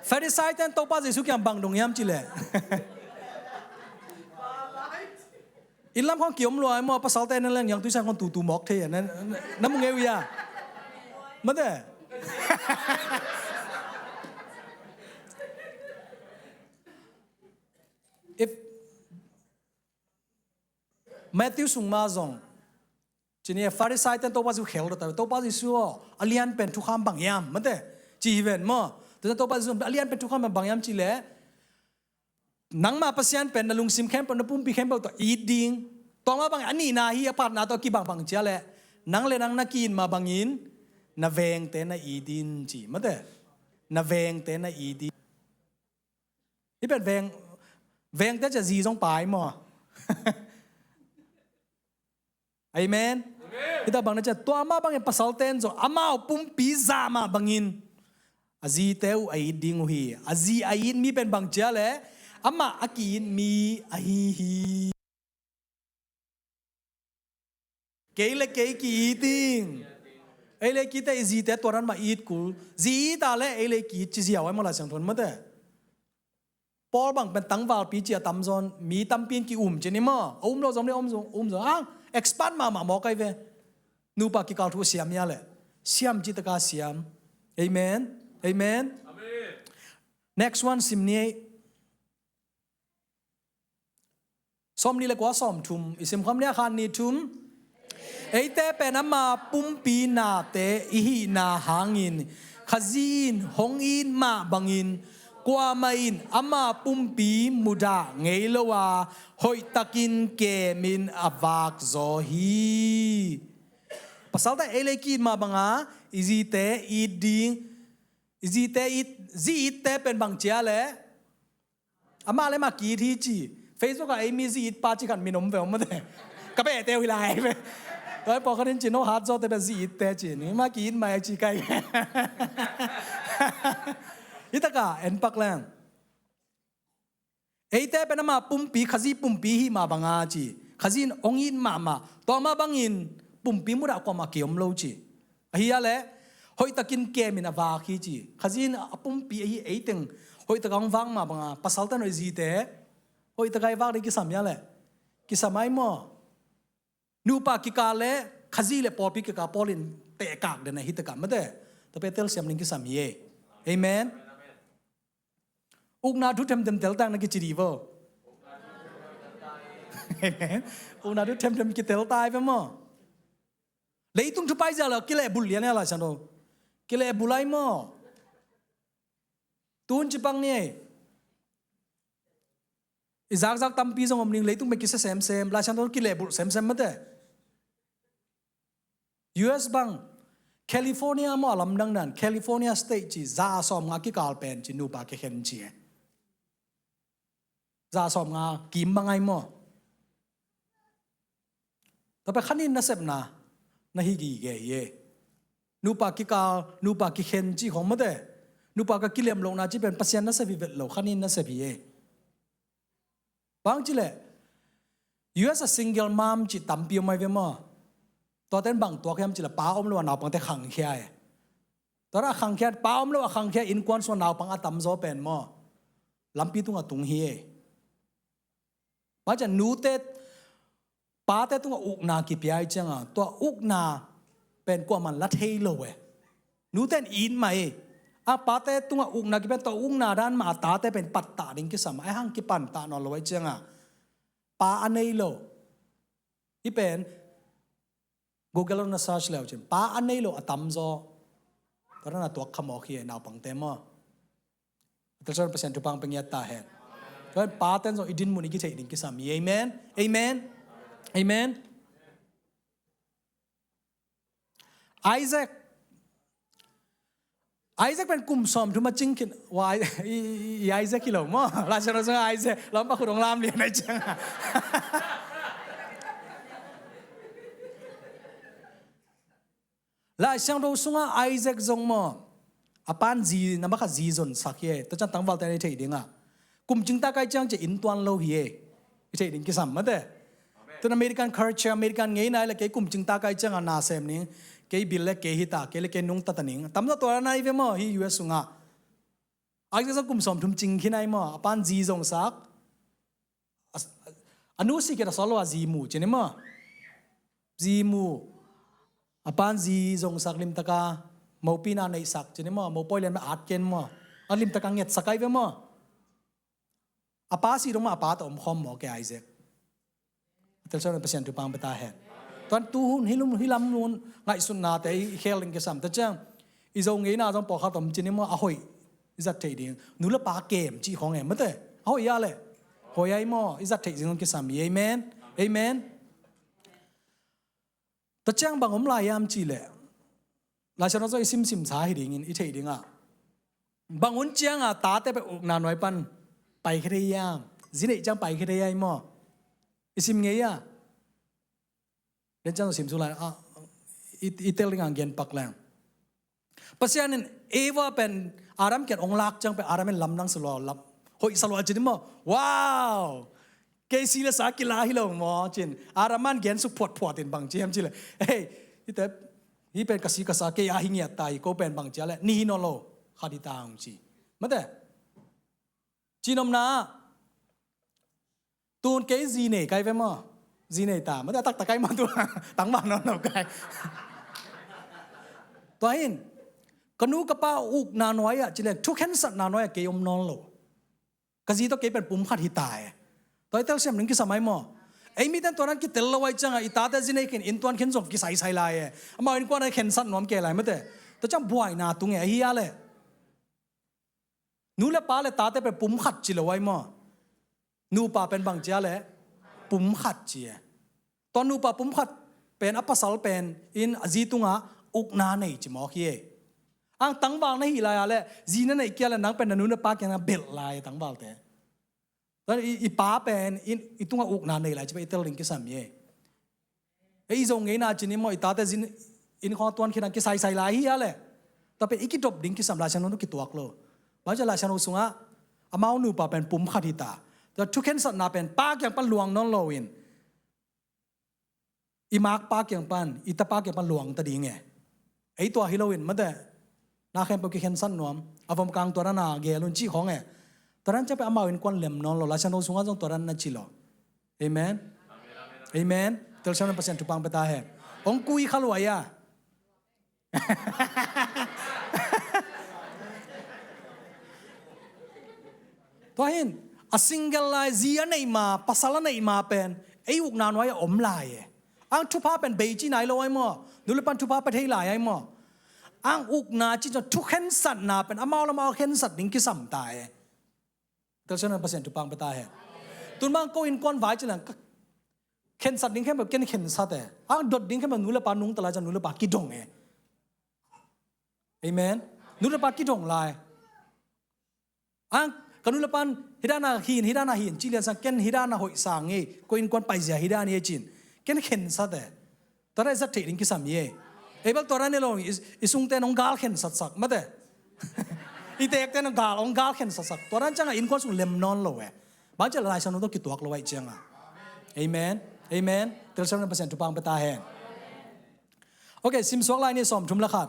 Pharisee ten to pa Jesu kyam bang dong yam chi le ilam khong kiom lo ai mo pa sal ten lang yang tu sang kon tu mok the na na mu ngeu ya ma de if Matthew sung ma zong chini Pharisee ten to pa Jesu khel to pa Jesu alian pen thu kham bang yam ma de chi ven moแต่ตัวปัจจุบันalianเป็นทุกคนมันบางยามจีเล่นังมาพัศยันเป็นนัลุงซิมเข้มเป็นนับปุ่มปีเข้มเป็นตัวอีดิ้งตัวมาบางอันนี้นาฮีอพาร์ตนาตัวกี่บางเจ้าเล่นังเลยนังนักกินมาบางยินนาเวงเตน่าอีดินจีมาเด้นาเวงเตน่าอีดินนี่เป็นเวงแต่จะจีจงปลายมั้งอาเมนที่ตาบางนั่นจะตัวมาบางยินภาษาเต้นจงอามาปุ่มปีซามาบางยินazi teu ai ding hi azi ain mi pen bang cha le ama akin mi a hi hi keile ke ki ting ele ki te zi te toran ma it kul zi ta le ele ki chi zi awai ma la sang thon ma de Paul bang pen tang wal pi chia tam zon mi tam pin ki che ni ma lo zom le zo expand ma mo kai ve nu pa ki kal thu siam ya le siam ji ta ka siam amen Amen. Next one simni som ni le kwa som thum isim kham lia khan ni thum eite penama pumpi na te ihi na hangin khazin hongin ma bangin kwa main ama pumpi muda ngeilowa hoi takin ke min avak zo hi pasal ta elekin ma banga izite iding ziteเป็นบางเจ้าเลยอามาเลยมากี่ที่จี Facebook กับไอ้มีซีดปาจิกันมีนมเวลมาแต่ก็ไปเตะวิไลไปแล้วพอเขาเล่นจีโน่ฮาร์ดโซ่แต่เป็นซีดเตะจีนี่มากี่มาจีไก่อิตากาเอ็นปักแรงไอ้เตะเป็นมาปุ่มปีขจีปุ่มปีฮีมาบางอาจีขจีองอินมาต่อมาบางอินปุ่มปีมุดากว่ามาเกี่ยมโลจีเฮียเลยหอยตะกินเกมินาวาคีจีขจินปุ่มปีไอ้ตึงหอยตะกังวังมาบังปัสสาวะหน่อยจีเตะหอยตะไกวังได้กิสามยาเลยกิสามายมั้งนูปากิกาเล่ขจิเล่ปอปีกิกาปอลินเตะกากเดนหิตกาไม่ได้แต่เป็นเตลเสียมลิงกิสามเย่เอเมนอุกนาทุเทมเตลตังนักกิจดีวะเอเมนอุกนาทุเทมกิเตลตายไปมั้งเลยตุ้งทุบไปจ้าเลยกิเลบุลเลียนอะไรฉันรู้กิเลบุลไลมั้งตุนจิปังเนี่ย izak tampi zong omning leitung me kisa sem la chan ton ki lebul sem mate US bang California mo alam dang nan California state chi za som nga ki kal pen chi nu pa ke khen chi za som nga kim bangai mo ta pa khanin na sep na hi gi ge ye nu pa ki kal nu pa ki khen chi khom mate nu pa ka kilem lo na chi pen pasien na se vi vet lo khanin na se bi ye bang chi le US a single mom chi tampi mai ve moตัวเต้นบังตัวเข้มจิละป้าอมloนาวปังแต่ขังเขียตัวละขังเขียป้าอมloขังเขียอินควันส่วนนาวปังอาตัมโซเป็นมอลำปีตุงตุงเฮียมาจะนูเตป้าเตตุงอุกนากิปยายจังตัวอุกนาเป็นกว่ามันละเทโลเวนูเต้นอินไหมป้าเตตุงอุกนากิเป็นตัวอุกนาด้านมาตาเตเป็นปัตตาดิ่งกิสามไอหังกิปันตานอลไว้จังป้าอันนี้โลอีเป็นGoogle นะ search แล้วจิป้าอันนี้โลอตัมโซตอนนั้นตัวขโมยเขียนเอาปังเต็มอ่ะแต่ส่วนเปอร์เซ็นต์ทุกปังเป็นยัตตาเห็นเพราะป้าเต็มโซอิดินมุนิกิเทอิดินกิสามี Amen Amen Amen Isaac เป็นกลุ่มสมทุมาจิ้งกินว่าIsaac กี่เหล่ามั้งราชาโนซาIsaacเราไปขุดองลามเรียนในจังและเสียงเราส่งไอแซคจงมาอปานจีนั่นมาค่ะจีจนสักเย่ตัวจันตั้งวัลแต่ในเทดิ่งกุมจิงตาไกจังจะอินตัวนโลเย่เทดิ่งกิสัมมาเด้ตัวอเมริกันคัลเจอร์อเมริกันเงี้ยนายละเกกุมจิงตาไกจังนาเซมนิงเกยบิลเล่เกยฮิตาเกยเล่เกยนุ่งตัดนิงตั้มตัวนั้นไอเวมอฮียูเอสส่งไอแซคกุมสมทุมจิงขี้นายมาอปานจีจงสักอนุสิเกตสโลอาจีมูเจนี่มาจีมูอปานจีจงสักลิมตะกาโมปีนาในสักเจนี่มั้งโมปอยเลนมาอัดเกนมั้งอันลิมตะกังเงียดสักไอเวมั้งอปาสีตรงมาอปาตอมคอมหมอแกไอเซกแต่ส่วนเปอร์เซ็นต์ทุกปังไปตาเห็นตอนตู้หุ่นฮิลำนูนไงสุนนาแต่เฮลิงเกสัมแต่จังอีจงเงินน่าจงปอกข้าวต้มเจนี่มั้งอ่ะหอยอิจัดเทดิ้งนู่นละปาเกมจีของเอ็มมั้งแต่หอยยาเลยหอยไอ้มั้งอิจัดเทดิ้งเกสัมเอเมนเอเมนแต่จังบางอมลายามจีเลยลายชนเราจะซิมสาหิดิ่งอิเทดิ่งบางคนจังตาแต่ไปอุกนานไว้ปันไปแค่ได้ยามสิเนี่ยจังไปแค่ได้ยังมั้งซิมเงียเดี๋ยวจังซิมสุดเลยอิเตลิงอังเกนปักแรงปัจจัยนั้นเอวาเป็นอารามเกิดองลักจังเป็นอารามเป็นลำนังสโลลับหอยสโลจีนี่มั้งว้าวเกษีเลสากิลาฮิโลมอจินอารามันเกนสุพอดตินบางเจียมจิเลยเฮ้ยที่แต่ที่เป็นกษีกษาเกียหิเงียตายก็เป็นบางเจียเลยนี่นอโลขาดิตาองจีมาแต่จีนอมนาตูนเกจีเน่ไกไปมั้งจีเน่ตามาแต่ตักตะไกมาตัวตั้งบ้านนอนเอาไกตัวเองกนูกระป้าอุกนาน้อยอ่ะจิเลยทุกแห่งสัตว์นาน้อยเกยอมนอนโลกษีต้องเกยเป็นปุ่มขาดิตายตัวเตลเซมหนึ่งกิสมัยมั้งไอ้มีแต่ตัวนั้นกิเตลละไว้จังอีตาแต่จีเน่เข็นอินตัวนั้นเข็นส่งกิใส่ลายมาอินกว่านั้นเข็นสัตว์น้อมเกลายไม่แต่แต่จังบ่อยนาตุงเฮียเลยนูเล่ป้าเลยตาแต่เป็นปุ่มขัดจีละไว้มั้งนูป้าเป็นบางเจ้าเลยปุ่มขัดจีตอนนูป้าปุ่มขัดเป็นอัปสัลเป็นอินจีตุงะอุกนาในจิมอคีอังตั้งบางในหิลายอะไรจีนั่นไอ้เกี่ยเลยนังเป็นนูเล่ป้าเกี่ยนะเบลลายตั้งบางแต่แล้วอีป้าเป็นอีตุงะอุกนาในอะไรจะไปเตลิงกิสามีไอ้จงเงินอาจีนี่มั้งอีตาแต่จีอินข้อตัวนี้นังกิใส่ลายเฮียเลยแต่เป็นอีกิจบดิ้งกิสามลายฉันนู้นกิตัวกลัวบางทีลายฉันรู้สึกว่าอามานูป้าเป็นปุ่มขัดที่ตาแต่ทุกเห็นสัตว์นาเป็นป้าเกี่ยงปันหลวงน้องโลวินอีมาร์กป้าเกี่ยงปันอีตาป้าเกี่ยงปันหลวงตะดีไงไอตัวฮิโลวินมันแต่นาเข้มไปเห็นสัตว์นวมอาฟมกลางตัวนั้นนาเกลุนจีของไงตอนนั้นจะไปอามาวินควันเหลี่ยมน้องโลลาชนรู้สึกว่าตัวนั้นนั่นจิโลเอเมนเอเมนเตลชันเป็นทุกปังไปตาเหรอองคุยขลุ่ยอ่ะตัวเห็นa single lai zia nei ma pasala nei ma pen ei uk nan wai om lai ang thupa pen beiji nai lo ai mo nulepan thupa pa thei lai ai mo ang uk na chi cho thu khen sat na pen amao lamao khen sat ding ki sam tai tel chana percent tu pang pata hai tu ตุนบางก็อินก้อนไว้จังนะเข็นสัตว์ดิ้งแค่แบบเข็นสัตว์แต่ดดดิ้งแค่แบบนูเลปานุงตลาดจะนูเลปากิดงเอเมนนูเลปากิดงลายกันนูเลปันฮิดานาหินจิเลียนสังเกนฮิดานาหอยสังเงก็อินก้อนไปเสียฮิดานี่จินเข็นสัตว์แต่ตอนนั้นสัตว์ดิ้งกิสามีบักตอนนั้นเนี่ยเราอิสุงเตนองกาลเข็นสักมาแต่อีเตกเตนองกาลเข็นสักตอนนั้นจังอินก้อนสุเลมนอนโลเบางจะลายสนุนต้องกิตัวกโลไว้จังเอเมนเตลเซน%ทุปังเปตาเฮนโอเคซิมสวกไลน์นี่สอมทุมละขัด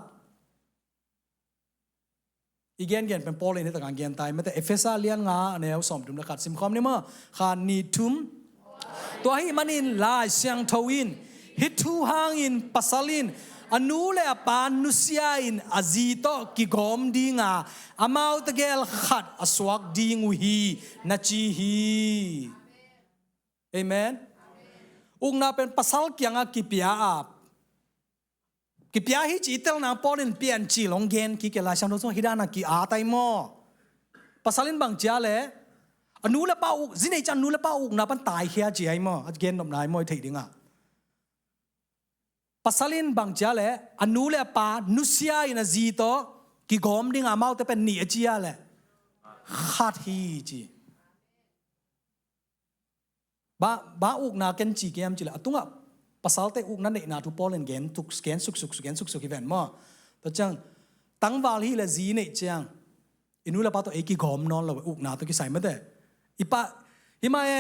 อีเกนเป็นปอลเลยในตะการเกนตายไม่แต่เอเฟซ่าเลียนงาเนี่ยสอมทุมละขัดซิมคอมนี่มั้งขานีทุมตัวให้มันอินลายเสียงทวินฮิทูหางอินปัสลินอนุเลปานุสยาอินอาจีโตกิกอมดิงาอามาอุตเกลขัดอสวกดิงุฮีนัจีฮีเอเมนอุงนาเป็นภาษาเกียงกิปิยากิปิยาฮิจิเตลนาปอลินเปียนจีลงเกนกิเกลาชันโดซฮิดานากิอาไตโมภาษาลินบางเจ้าเลยอนุเลปาอุจินไอจันนุเลปาอุงนาเป็นตายเฮียจีไอโมเกนนบนายโมไทยดิงาภาษาลินบางเจ้าเลยอนุเลปานุสยาอินาจีโตกิกอมดิงามาอุตเป็นนีจีอาเลยขัดฮีจีบ้าอุกนาเกนจีเกมจีละตุงอ่ะภาษาเตอุกนั่นเองนาทุปอลเลนเกนทุกเกนสุกอีเวนต์มั่วแต่จังตั้งวาลีละจีเนี่ยจังอินุละปาตัวเอกิกอมนอนละอุกนาตัวกิใส่ไม่ได้อีปะฮิมาเอ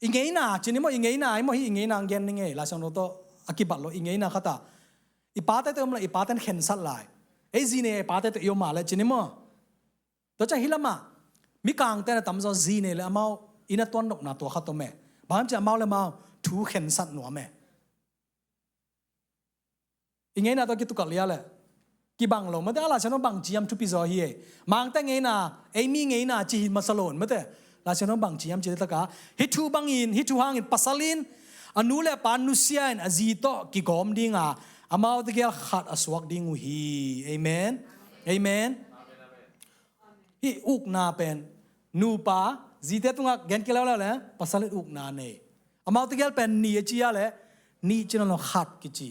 อิงเงยนาจีนี่มั่วอิงเงยนาอิมั่วฮิอิงเงยนาเกนนี่ไงลาชังโนโตอากิบัตโลอิงเงยนาข้าตาอีปาเตตัวมันอีปาเตนเข็นสัตลายเอจีเนี่ยปาเตตัวเอวมาเลยจีนี่มั่วตัวจังฮิละมามีกลางแต่ละตั้มจอจีเนี่ยเลยอามาอินัตตัวนกนาตัวข้าตัวแม่บางจะเมาเลยเมาถูเข็นสัตว์หนัวแม่อีไงนะตัวกิตุกัลเลียเลยกี่บังลงมาแต่ละฉันต้องบังจีมทุปิจอฮีมังแต่ไงนะเอมี่ไงนะจีหินมาสโลนมาแต่ละฉันต้องบังจีมจีตะกาฮิทูบังอินฮิทูหางอินปัสลินอนุเลปานุสยาอินอาจีโตกิกอมดิงาอามาตะเกลขัดอสวกดิงูฮีเอเมนฮิอุกนาเป็นนูปาจีเตตุงะเกนเกลแล้วแหละภาษาลิอุกนาเน่อามาตะเกลเป็นนีจีอะไรนีจีนั่นเราขัดกิจี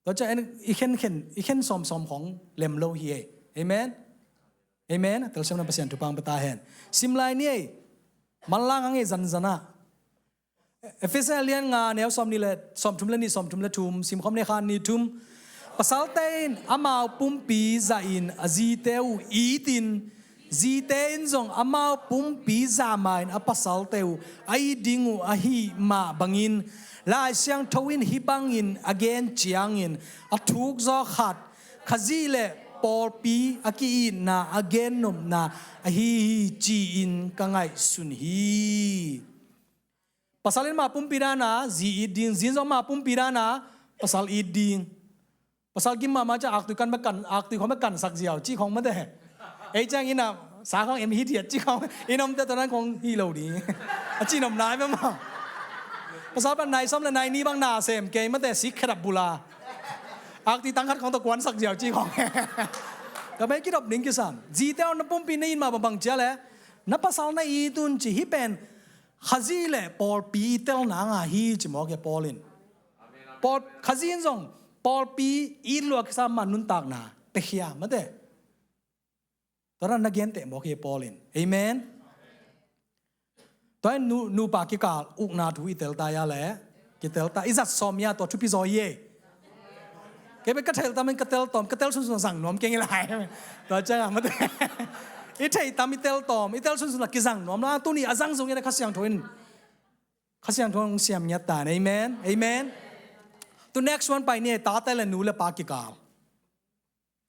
ตัวจะอีเข็นสอมของเลมโลฮีเอเมนแต่เราใช้ภาษาทุปังเปตาเฮนซิมไลนี่มันล่างอังเอจันนะเอฟเอสเลียนงาเนี่ยสอมนี่แหละสอมทุมเลนี่สอมทุมเลทุมซิมคอมเนี่ยขานี่ทุมภาษาเตนอามาปุ่มปีซาอินอาจีเตวอีตินจีเตนจงอามาปุ่มปีซามาอินอาภาษาเตวไอดิงูอาฮีมาบังอินลายเสียงทวินฮิบังอินอเกนจียงอินอาทุกจอขัดขจีเลปอลปีอากีอินนาอเกนนมนาอาฮีจีอินกังไงสุนฮีpasal ini mapum pirana zi iding zin so mapum pirana pasal iding pasal gim ma cha aktu kan makan aktu khom makan sak jiao chi khong ma de ei chang ina sa khong em hi thiat chi khong inom te tonan khong hi lo di chi nom nai ma ma pasal ban nai som la nai ni bang na sem ke ma te sik khrap bula aktu tang khat khong to kwan sak jiao chi khong ka mai ki dop ning ki sam ji te on pum pi nei ma bang cha le na pasal na i tun chi hi pen khazí le Paul pi tel na nga hi chi mo ke Paulin Paul khazin zong Paul pi i lo ke sa manun tak na te khia ma de tora na gen te mo ke Paulin amen toy nu pa ki ka uk na thu i tel ta ya le ki tel ta izat som ya to thu pi zo ye ke be ka tel ta men ka tel sun sang nom ke ngi lai to cha ma deอีเทตามิเตลตอมอีเตลสุนสุนักกิจังน้อมละตัวนี้อาจังทรงยังได้ข้าเสียงทนเสียมยัตตาเอเมนตัว next one ไปเนี่ยตาเตลนูเลปากิกาล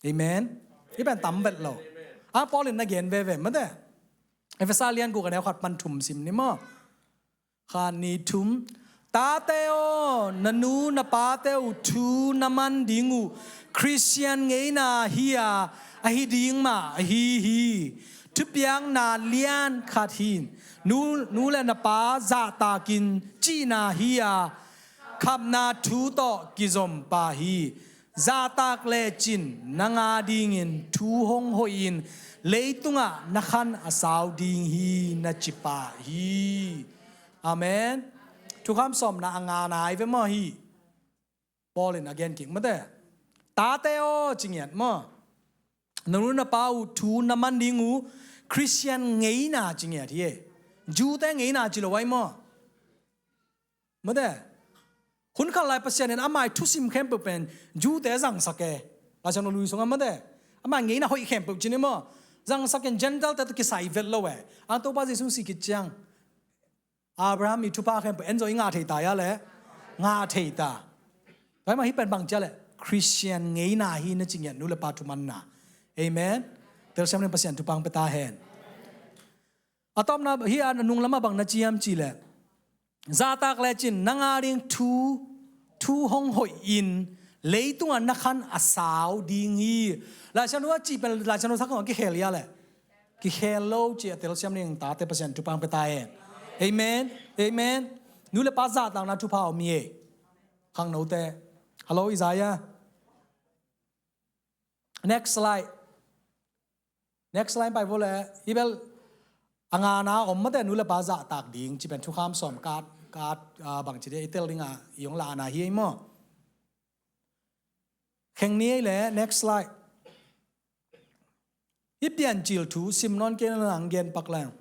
เอเมนนี่เป็นตั้มเบ็ดเราปอลินนักเรียนเว่มันเด้เอฟเฟซ่าเลียนกูกันแล้วขัดปันถุมซิมนี่มั้งขานีถุมตาเตโอนนูนปาเตอทูนามันดิงูคริสเตียนเงยนาฮียอาฮิดิงมาอาฮีทุบยังนาเลียนขาทินนูเลนปาซาตากินจีนาฮียขับนาทูโตกิจมปาฮี zatak le chin nanga ding in thu hong hoin leitunga nakhan asaw ding hi na chipa hi amen thu kham som na anga nai ve mo hi Paul in again king mate ta te o chingyat mo naruna pau thu naman dingu Christian ngei na chingyat hi Ju te ngei na chilo wai mo mate hun khalai pasien en amai thu sim khem pen ju te jang sake la chano lui songa mate ama ngei na hoi khem pu chini mo jang saken gentle ta ki sai vel lo we an to ba jesu si ki chang Abraham mi thu pa khem pu enjoy nga thei ta ya le nga thei ta bai ma hi pen bang cha le Christian ngei na hi na chingyan nu le pa thu man na amen tel sam ne pasien tu pang peta hen atom na hi an nung lama bang na chiam chi le zatak le chin nangaring thu hong hoi in leitung an nakhan asaw ding hi la chanu chi pen la chanu thak ki khel ya le ki hello chi tel sam ne ta te pasien tu pang peta hen amen amen nu le pa za tang na thu pa o mi e khang no te hello Isaiah next slide by vole ibel anga na ommate nula baza tak ding chi pen thu kham som kat bang chi de itel ringa yong la na hi mo kheng ni le next slide ipian chil thu sim non ke lang gen pak lang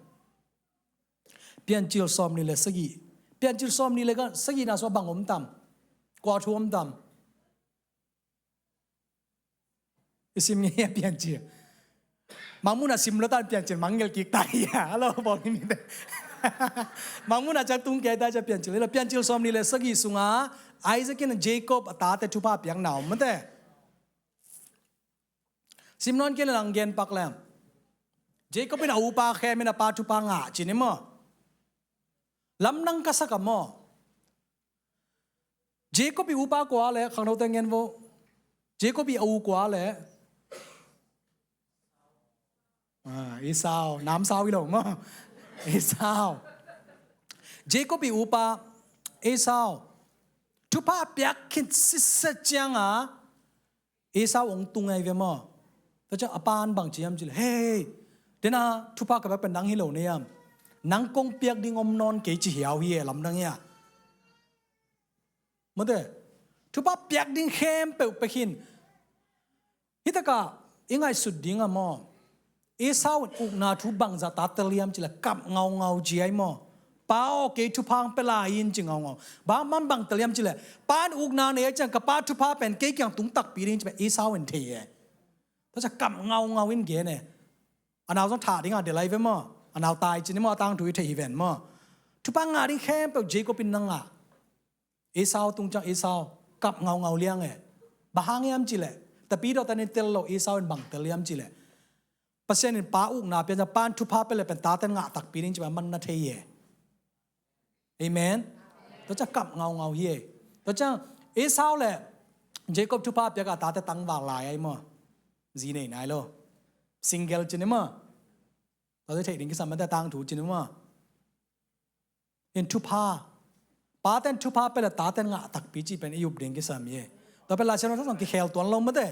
pian chil som ni le sagi pian chil som ni le ga sagi na so bang om tam kwa thu om tam isim ni pian chil Mangmuna simulatan pian cil manggil kita ya, halo bang ini deh. Mangmuna jatuh kita aja pian cil som ni le segi sunga, Isaac dan Jacob atate tupa piang naum mete. Simnon kena langgen pak lem. Jacob ina upa khe mina pa tupa nga cini mo. Lam nang kasaka mo. Jacob i upa kwa le khang nau tengen wo. Jacob i au kwa le. Esau, Nam Sao cái đầu mà Esau, Jacob bị upa Esau, chú pa biak kinh sít chang à Esau ông tung ngay về mà, thế chứ apan bằng chỉ em chỉ là hey, thế na chú pa cái bên đăng hi lâu này em, nang công biak đi ngom non cái chỉ hiểu hi lắm đăng ya, mà thế, chú pa biak đi khem bèo bèo hin, hít cả, những ai sụt đi ngam mà Esau na thu bang za ta teliam chila kap ngau ji ai mo pao ke thu phang pela in chi ngau ba man bang teliam chila pan na ne chang ka pa thu pha pen ke kyang tung tak pi rin chi Esau en the ye ta cha kap ngau in ge ne anaw song tha ding a de lai ve mo anaw tai chi ni mo tang thu the event mo thu pa nga ding khem pe Jacob in nga Esau tung chang Esau kap ngau liang e ba hang yam chi le ta pi do ta ne tel lo Esau en bang teliam chi le pasien in pa uk na pe ja pan thu pa pe le pen ta ten nga tak pi ning chi man na the ye amen to cha kap ngau hi to cha Esau le Jacob thu pa pe ka ta te tang wa lai ai mo ji nei nai lo single chi ne mo to te thei ding ki sam ta tang thu chi ne mo in thu pa ten thu pa pe le ta ten nga tak pi chi pen yup ding ki sam ye to pe la cha no thong ki khel ton lo ma te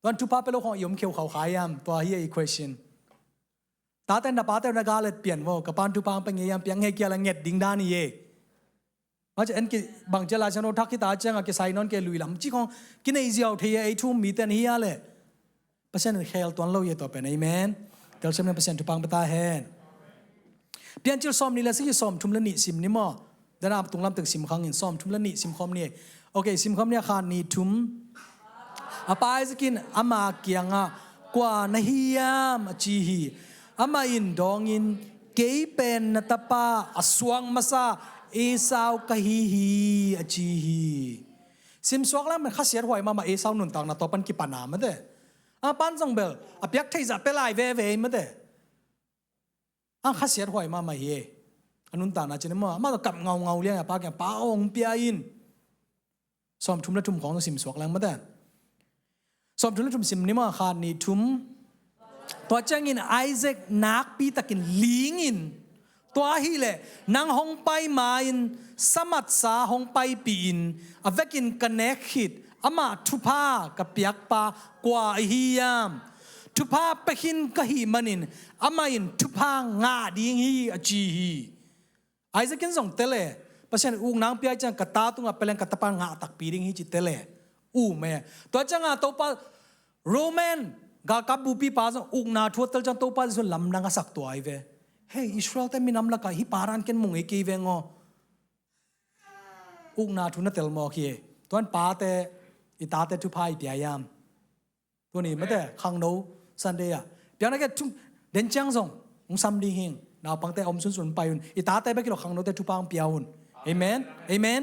วันทุพาเปโลของยมเขียวเขาขายามตัวเฮีย equation ตาแต่นป้าแต่นกาเลเปลี่ยนว่ากับปานทุพาเป็นไงยามเปียงเฮกียละเงียดดิ่งด้านี่เย่ว่าจะเอ็นกิบางเจลาชนทักที่ตาเจ้ากิไซนอนเกลุยลำจีของกินไอเจียวเทียไอทุ่มมีแต่เฮียเลยเปอร์เซ็นต์เฮลตัวเราเย่ต่อเป็นไอเมนเดี๋ยวเชื่อมในเปอร์เซ็นต์ทุพังปตาแฮนเปลี่ยนจิลซอมนี่แหละสิซอมทุ่มละนิซิมนี่มั้งเดี๋ยวนับตรงลำตึกซิมครั้งอินซอมทุ่มละนิซิมคอมนี่โอเคซิมคอมเนี่ยขาดนี่ทุ่มอาปายสกินอามาเกียงกว่านาฮิยามจีฮีอามาอินดองอินเกยเป็นนัตปาอสวงมาซาเอซาวกะฮีฮีจีฮีซิมสวกแล้วมันข้าเสียหวยมาเอซาวนุนตังนัตปันกิปานามาเด้อาปันจงเบลอาเปียกไทยจะเปลายเวมาเด้อาข้าเสียหวยมาเฮอนุนตังนะจีนมาต้องกับเงาเลี้ยงอาปากแกป้าองเปียอินซ้อมทุ่มและทุ่มของซิมสวกแล้วมาเด้สอบทุนและทุมสิมนี่มาขาดนี่ทุมตัวจังอินไอแซคนักปีตะกินลิงอิน ตัวฮีเล่นางหงไปมาอินสมัดสาหงไปปีอินอเวกินกันเนคิดอามาทุพากับเปียกปากว่าฮียามทุพาไปหินกะฮีมันินอามาอินทุพางาดีฮีอจีฮีไอซ์กินส่งเตเล่เพราะฉะนั้นอุกนางเปียจังกตาตุงเปลงกตปางาตักปีดิงฮีจิเตเล่แม่ตัวจังตัวปาโรแมนกากับบุปีปาอุกนาทัวเตลจังตัวปาสุลำนางสักตัวไอเวเฮ้ยอิสราเอลแต่มีน้ำละกะฮิปารันเก็นมุงเอกีเวงอุกนาทุนเตลมอคีตัวนั้นปาเตอิตาเตทุพายเปียยามตัวนี้ไม่ได้ขังโนซันเดียเปียนักแกทุ่งเดินจังส่งองซัมดีหิงนาวปังเตอมสุนไปอุนอิตาเตไปกิโลขังโนเตทุพางเปียอุนเอเมนเอเมน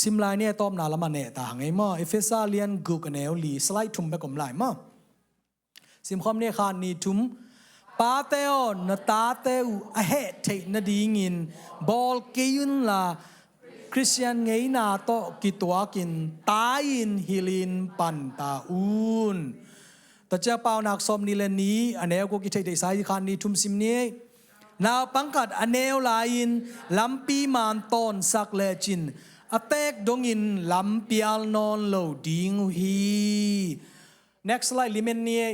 ซิมไลเนี่ยตอมนาละมันเนี่ยต่างไงมั่งเอเฟซ่าเลียนกุกเนลลีสไลด์ทุ่มไปกลมไหลมั่งซิมคอมเนี่ยขานี่ทุ่มปาเตออนตาเตออเฮเทนดีงินบอลเกยุนลาคริสเตียนไงนาโตกิตัวกินตายินฮิลินปันตาอุนแต่เจ้าเปานักสมนิเลนี้อันเนลกูกิเทได้สายขานี่ทุ่มซิมเนี่ยนาวปังกัดอันเนลลายินลำปีมานต้นสักเลจินอเตกดงอินลำปีอัลนอนโลดิงฮี next slide ลิเมนนี้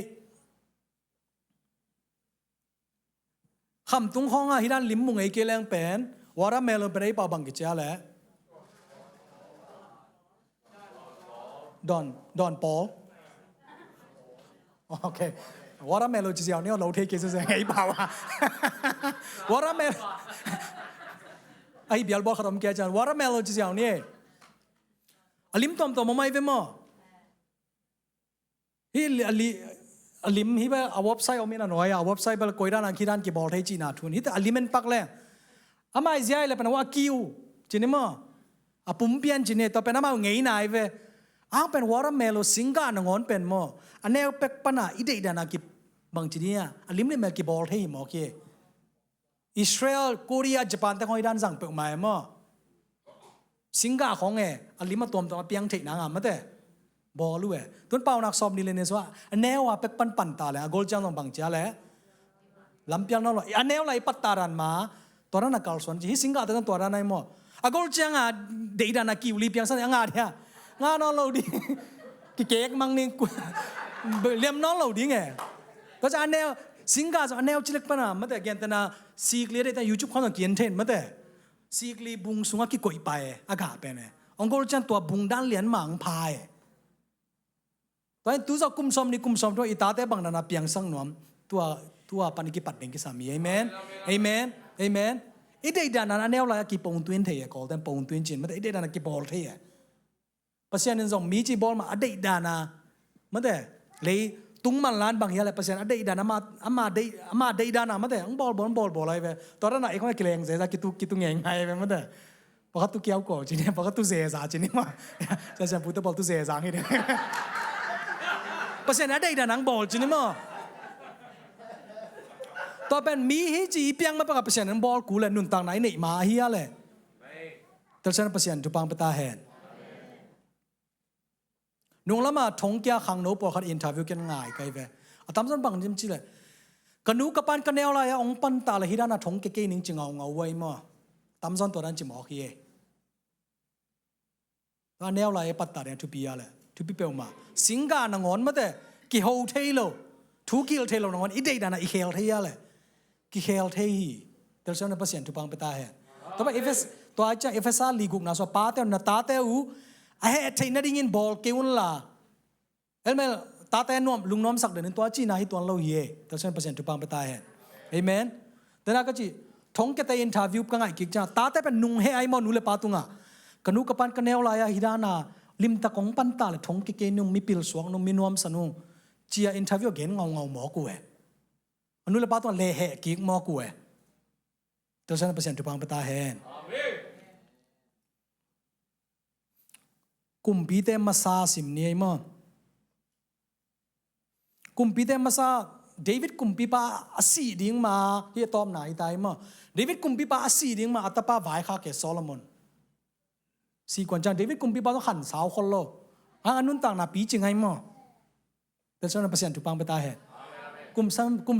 คำตุงห้องฮิดันลิมมุงไอเกลังเป็นวาระเมลเป็นไอปาบังกิจอะไรดอนปอลโอเควาระเมลจีเซียวเนี่ยเราเทกิจเสียงไอปาวะวาระเมลไอเบียลบอกขนมแกจันวาระเมลจีเซียวเนี่ยอลิมตอมตัวไม่เป็นมั้งฮิอลิมฮิบะอเว็บไซต์อมีน่ะน้อยเว็บไซต์เบลโกยด้านอังกฤษด้านกีบอลไทยจีน่าทุนฮิตอลิมเอ็นปักเลยอามาอิสราเอลเป็นว่าคิวจีนี่มั้งปุ่มเปลี่ยนจีนี่ตัวเป็นอามาไงนายเวเป็นวาระเมลสิงห์กันงอนเป็นมั้งอันนี้เป็กปนะอิเดียนากิบางจีนี่อลิมเนี่ยเมกีบอลไทยมั้งโอเคอิสราเอลเกาหลีญี่ปุ่นแต่คอยด้านสั่งเป็กมามั้งสิงห์ของอลิมมาตัวเปียงเทนางามมาแต่บอลลูตัวเป้านักสอบนี่เลยเนี่ยว่าอันแนวว่าเป็กปันตาเลยกอลจังต้องบังเจ้าเลยลำเปียงนั่นหรออันแนวอะไรปัตตารันมาตัวนั้นนักการสอนที่สิงห์แต่ตัวนั้นไหนมั้งกอลจังเดียดนักกิวลีเปียงสันยังไงเนี่ยงานนั่นเราดิกิเก๊กมังนี่เลี้ยมน้องเราดิไงก็จะอันแนวสิงห์จะอันแนวจิเล็กปนะมาแต่เกี่ยนแต่น่ะซีกลีได้แต่ยูทูบเขาต้องเกี่ยนเทนมาแต่ซีกลีบุงสุงกิโกยไปอากาศเป็นไงกอลจังตัวบุงด้านเหรียญหมังพายตอนตัวจะกุมสมนี่กุมสมตัวอิตาเตบังนานาเปียงสังนวมตัวปานิกิปัดเด้งกิสามีเอเมนเอเมนเอเมนอิเดียดานาแนวลายกิปงตุนเทียกอลเต็มปงตุนจินมันแต่อิเดียดานากิบอลเทียภาษาเนี่ยส่งมีจีบอลมาอเดียดานามันแต่เลยตุ้งมันล้านบางอย่างเลยภาษาอเดียดานามาเดียดานามันแต่บอลอะไรไปตอนนั้นไอ้คนเกลียงเสียกิตุเงงไงไปมันแต่พอเขาตุเกี่ยวก่อจีเนี่ยพอเขาตุเสียสาจีเนี่ยมาจะพูดตัวบอลตุเสียสาอย่างนี้ภาษาเนี่ยได้แต่นังบอลจีนี่มั้งต่อเป็นมีฮิจีเปียงมาประกอบภาษานังบอลกูเลยนุ่นต่างไหนเนี่ยมาเฮียเลยแต่ฉันภาษาจุปังปตาแหนนุ่งละมาทงเกียขังโนปอคัดอินทาวิวกันง่ายไกลไปตามสันบังจิมจีเลยกันนูกับปันกันแนวอะไรองปันตาเลยฮิดานาทงเก๋ๆนิ่งจิงเอาไว้มั้งตามสันตัวนั้นจิมออกเฮียตอนแนวอะไรปัตตาเนี่ยทุบีอะไรทุบีเปลมาสิงห์นางอนมาแต่กิโฮเทโลทุกิลเทโลนางอนอิเดียดานาอิเคลเทียเลยกิเคลเทียเดี๋ยวฉันจะภาษาทุบังไปตาเห็นตัวเอฟเอสตัวอาจารย์เอฟเอสอาลีกุกนะสวปาเตอนาตาเตอูไอ้เฮเทนดิ่งอินบอลเกี่ยวล่ะเอลเมลตาเตนวมลุงน้อมสักเดือนตัวจีน่าฮิตัวเราเย่เดี๋ยวฉันภาษาทุบังไปตาเห็นเอเมนแต่น่าก็จีทงเกตอินทาวิวกันไงกิจจ้าตาเตเป็นนุ่งเฮไอมอนุเลปาตุงะกันนูกับปันกันแนวลายฮิดานาลิมตะกงปันตาเลยทงเก๋ๆนุ่งมีปิลสวงนุ่งมีนวมสนุงเจียอินทาวิวเก่งเงาหมอกูอนุเลปาตัวเละเหกิกหมอกูเดี๋ยวฉันเปอร์เซ็นต์ทุพังปตาเห็นกุมปีเตมาซาสิมเนี่ยมั้งกุมปีเตมาซาเดวิดกุมปีปาอาศีดิ่งมาเฮียตอมไหนตายมั้งเดวิดกุมปีปาอาศีดิ่งมาอัตปาไว้ข้าเกศโซโลมอนสีกวนจังเดวิดกุมปีปาต้องหันสาวคนโลอันนู้นต่างนาปีจริงไงมั้งแต่ฉันเปอร์เซ็นต์ทุพังปตาเห็น กุม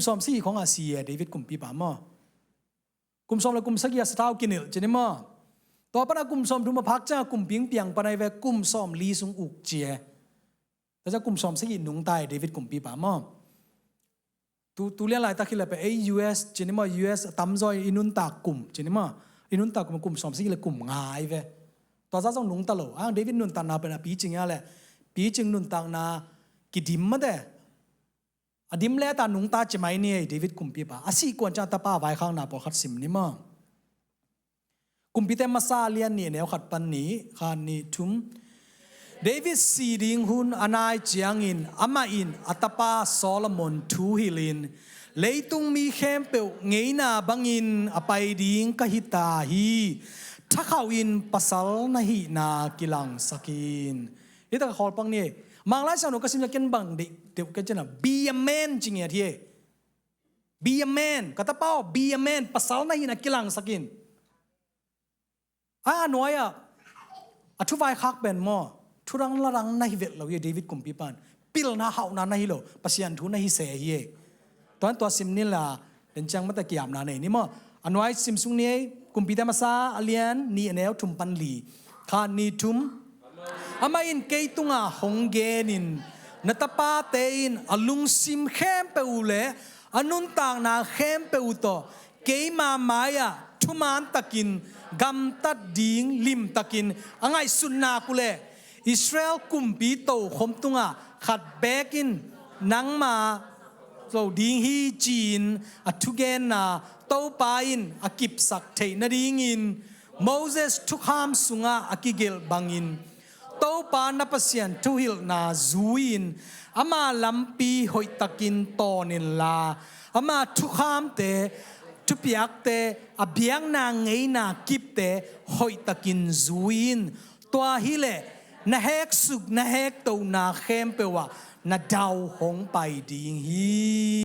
ซอมซี่ของอาเซียเดวิดกุมปีป่ามอกุมซอมและกุมสักยาสตาวกินเจนิมอต่อปนะกุมซอมดูมาพักจ้ากุมเปียงเปียงปนัยเวกุมซอมลีซุงอุกเจียแต่จะกุมซอมสักยินนุงตายเดวิดกุมปีป่ามอtuเลี้ยงหลายตาคิดเลยไปUS เจนิมอ US ตั้มซอยอินุนตากุมเจนิมออินุนตากุมซอมสักยิเลยกุมง่ายเวต่อจากนุงตาโลเดวิดนุนตานาเป็นปีจริงอะไรปีจริงนุนตานากิดิมมาเดอดิมเลตานุงตาจะไม่เนี่ยเดวิดกุมปีป่าอาศัยกวนจันตาป้าไว้ข้างหน้าพอขัดสิมนี่มั้งกุมปีเตมาซาเลียนเนี่ยแนวขัดปันนี้ขันนี้ทุ่มเดวิดซีดิงหุนอนายเจียงอินอามาอินอัตป้าโซโลมอนทูฮิลินเลยตุงมีเข้มเปวเงยนาบังอินอไปดิงกะฮิตาฮีถ้าเขาอินปัสสาวนาฮินากิลังสกินนี่ตะขอปังเนี่ยมังไลชาวนุก็สิมจะกินบังเด็กกันจะน่ะ be a man จริงๆที่ be a man ก็ตะเป้า be a man ภาษาไหนนะกิลังสักินหน่วยทุบายคักเป็นหม้อทุรังละรังนาฮิเวตเราเยเดวิดกุมปีปันปิลนาเฮานาฮิโลปัสยันทุนาฮิเสียเยตอนตัวซิมนี่ล่ะเป็นจังมาตะเกียบนาเนี่ยนี่มั้งหน่วยซิมซุงเนี่ยกุมปีเตมาซาอเลียนนี่แนวทุมปันลีขานี่ทุมamain keitunga honggenin natapa tein alung sim khem peule anun tang na khem peuto keima maya thuman takin gam tat ding lim takin angai sunna kule Israel kumpi to khom tunga khat bekin nangma so ding hi jin atugen na to pain akip sak thei na dingin Moses thukham sunga akigel bangin tau pa na pasyan tuhil na zuin ama lampi hoi takin tonin la ama thukham te tupiak te abiang na ngei na kip te hoi takin zuin tua hile na hek suk na hek to na khem pewa na daw hong pai ding hi